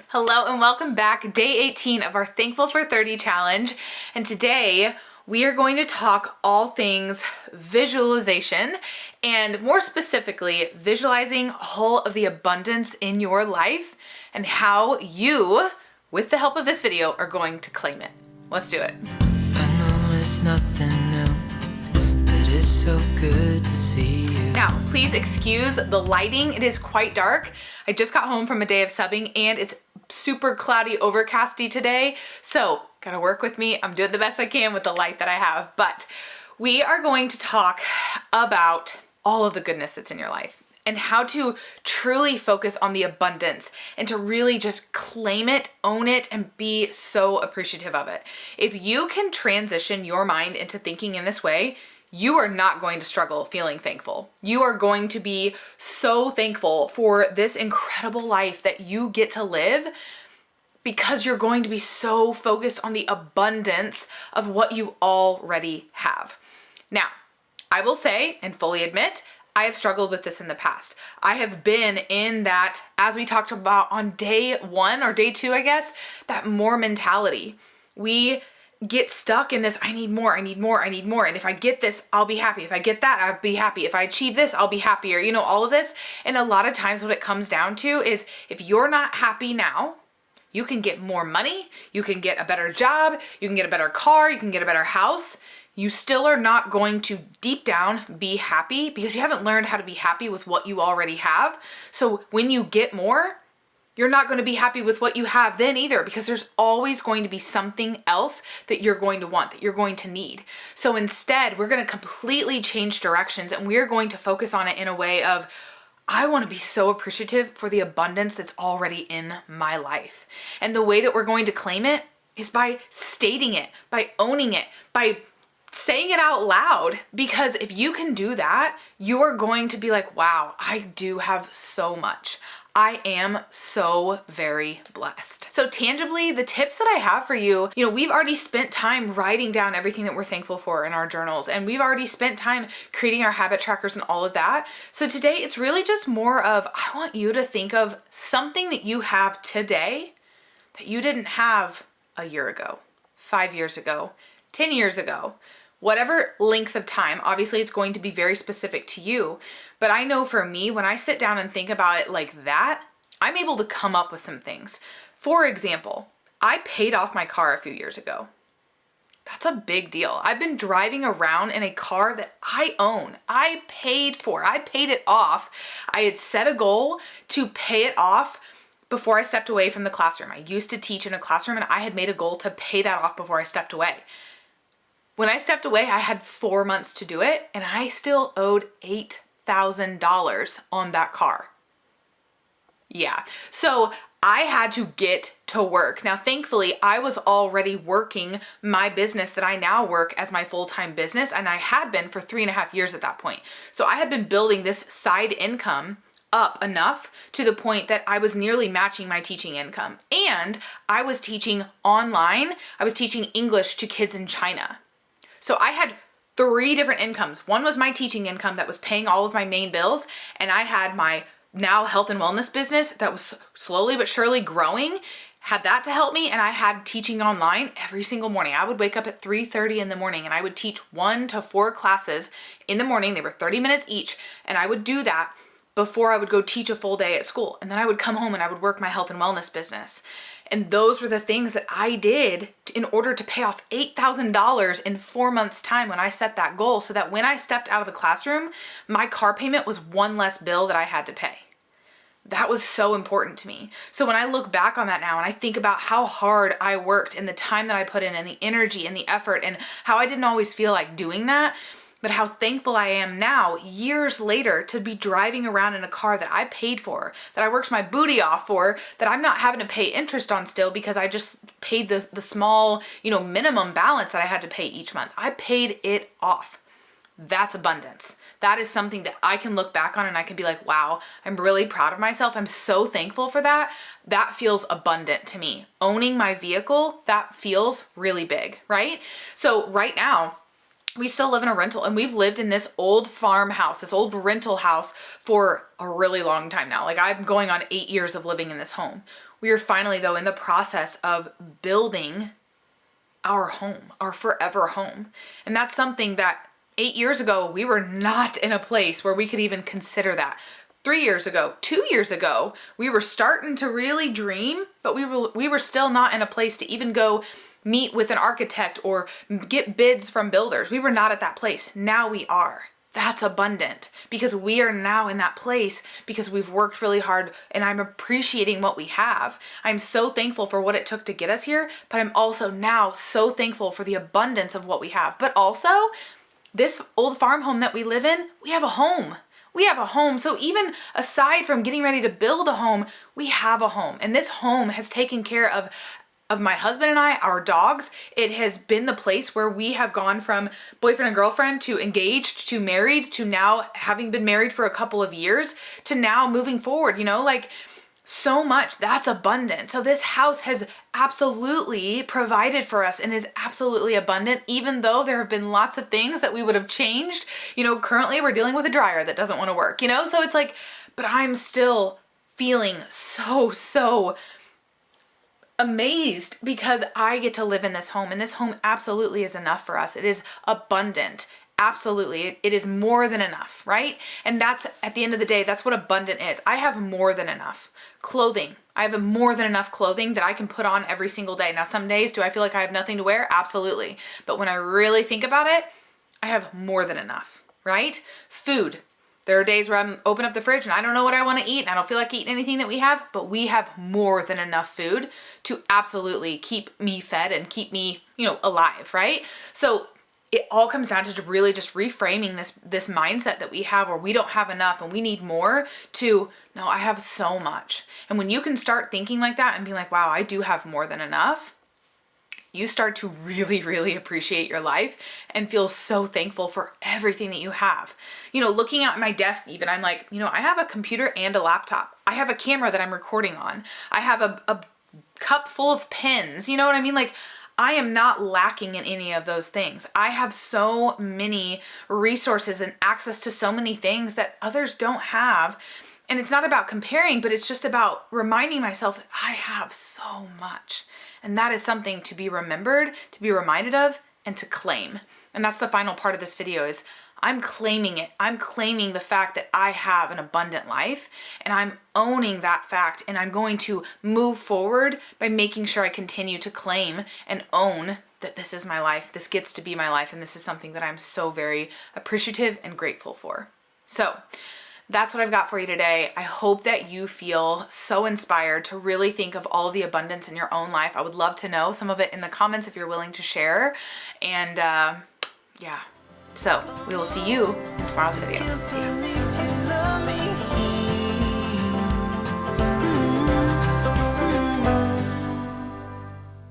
Hello and welcome back. Day 18 of our Thankful for 30 challenge. And today we are going to talk all things visualization and more specifically, visualizing all of the abundance in your life and how you, with the help of this video, are going to claim it. Let's do it. I know it's nothing new, but it's so good to see you. Now, please excuse the lighting. It is quite dark. I just got home from a day of subbing and it's super cloudy, overcasty today. So gotta work with me. I'm doing the best I can with the light that I have, but we are going to talk about all of the goodness that's in your life and how to truly focus on the abundance and to really just claim it, own it, and be so appreciative of it. If you can transition your mind into thinking in this way, you are not going to struggle feeling thankful. You are going to be so thankful for this incredible life that you get to live because you're going to be so focused on the abundance of what you already have. Now, I will say and fully admit, I have struggled with this in the past. I have been in that, as we talked about on day one or day two, I guess, that more mentality. We get stuck in this, I need more, I need more, I need more. And if I get this, I'll be happy. If I get that, I'll be happy. If I achieve this, I'll be happier. You know, all of this. And a lot of times what it comes down to is if you're not happy now, you can get more money, you can get a better job, you can get a better car, you can get a better house. You still are not going to deep down be happy because you haven't learned how to be happy with what you already have. So when you get more, you're not going to be happy with what you have then either, because there's always going to be something else that you're going to want, that you're going to need. So instead, we're going to completely change directions and we're going to focus on it in a way of, I want to be so appreciative for the abundance that's already in my life. And the way that we're going to claim it is by stating it, by owning it, by saying it out loud, because if you can do that, you're going to be like, wow, I do have so much. I am so very blessed. So tangibly, the tips that I have for you, we've already spent time writing down everything that we're thankful for in our journals, and we've already spent time creating our habit trackers and all of that. So today it's really just more of, I want you to think of something that you have today that you didn't have a year ago, 5 years ago, 10 years ago. Whatever length of time, obviously it's going to be very specific to you, but I know for me, when I sit down and think about it like that, I'm able to come up with some things. For example, I paid off my car a few years ago. That's a big deal. I've been driving around in a car that I own. I paid for. I paid it off. I had set a goal to pay it off before I stepped away from the classroom. I used to teach in a classroom and I had made a goal to pay that off before I stepped away. When I stepped away, I had 4 months to do it, and I still owed $8,000 on that car. Yeah, so I had to get to work. Now, thankfully, I was already working my business that I now work as my full-time business, and I had been for 3.5 years at that point. So I had been building this side income up enough to the point that I was nearly matching my teaching income. And I was teaching online. I was teaching English to kids in China. So I had 3 different incomes. One was my teaching income that was paying all of my main bills, and I had my now health and wellness business that was slowly but surely growing, had that to help me, and I had teaching online every single morning. I would wake up at 3:30 in the morning and I would teach 1 to 4 classes in the morning. They were 30 minutes each, and I would do that before I would go teach a full day at school. And then I would come home and I would work my health and wellness business. And those were the things that I did in order to pay off $8,000 in 4 months' time when I set that goal, so that when I stepped out of the classroom, my car payment was 1 less bill that I had to pay. That was so important to me. So when I look back on that now and I think about how hard I worked and the time that I put in and the energy and the effort and how I didn't always feel like doing that, but how thankful I am now, years later, to be driving around in a car that I paid for, that I worked my booty off for, that I'm not having to pay interest on still because I just paid the small, minimum balance that I had to pay each month. I paid it off. That's abundance. That is something that I can look back on and I can be like, wow, I'm really proud of myself. I'm so thankful for that. That feels abundant to me. Owning my vehicle, that feels really big, right? So right now, we still live in a rental, and we've lived in this old farmhouse, this old rental house for a really long time now. Like, I'm going on 8 years of living in this home. We are finally, though, in the process of building our home, our forever home. And that's something that 8 years ago, we were not in a place where we could even consider that. 3 years ago, 2 years ago, we were starting to really dream, but we were still not in a place to even go meet with an architect or get bids from builders. We were not at that place. Now we are. That's abundant because we are now in that place because we've worked really hard and I'm appreciating what we have. I'm so thankful for what it took to get us here, but I'm also now so thankful for the abundance of what we have. But also, this old farm home that we live in, we have a home. We have a home. So even aside from getting ready to build a home, we have a home. And this home has taken care of my husband and I, our dogs. It has been the place where we have gone from boyfriend and girlfriend to engaged to married to now having been married for a couple of years to now moving forward, like so much. That's abundant. So this house has absolutely provided for us and is absolutely abundant, even though there have been lots of things that we would have changed. Currently we're dealing with a dryer that doesn't want to work, so it's like, but I'm still feeling so amazed because I get to live in this home, and this home absolutely is enough for us. It is abundant. Absolutely. It is more than enough, right? And that's, at the end of the day, that's what abundant is. I have more than enough clothing. I have more than enough clothing that I can put on every single day. Now, some days, do I feel like I have nothing to wear? Absolutely. But when I really think about it, I have more than enough, right? Food. There are days where I'm open up the fridge and I don't know what I want to eat and I don't feel like eating anything that we have, but we have more than enough food to absolutely keep me fed and keep me, alive, right? So it all comes down to really just reframing this mindset that we have where we don't have enough and we need more to, no, I have so much. And when you can start thinking like that and being like, wow, I do have more than enough, you start to really appreciate your life and feel so thankful for everything that you have. Looking at my desk even, I'm like, I have a computer and a laptop. I have a camera that I'm recording on. I have a cup full of pens. You know what I mean? Like, I am not lacking in any of those things. I have so many resources and access to so many things that others don't have. And it's not about comparing, but it's just about reminding myself that I have so much. And that is something to be remembered, to be reminded of, and to claim. And that's the final part of this video is I'm claiming it. I'm claiming the fact that I have an abundant life, and I'm owning that fact, and I'm going to move forward by making sure I continue to claim and own that this is my life, this gets to be my life, and this is something that I'm so very appreciative and grateful for. So that's what I've got for you today. I hope that you feel so inspired to really think of all of the abundance in your own life. I would love to know some of it in the comments if you're willing to share. And so we will see you in tomorrow's video. See ya.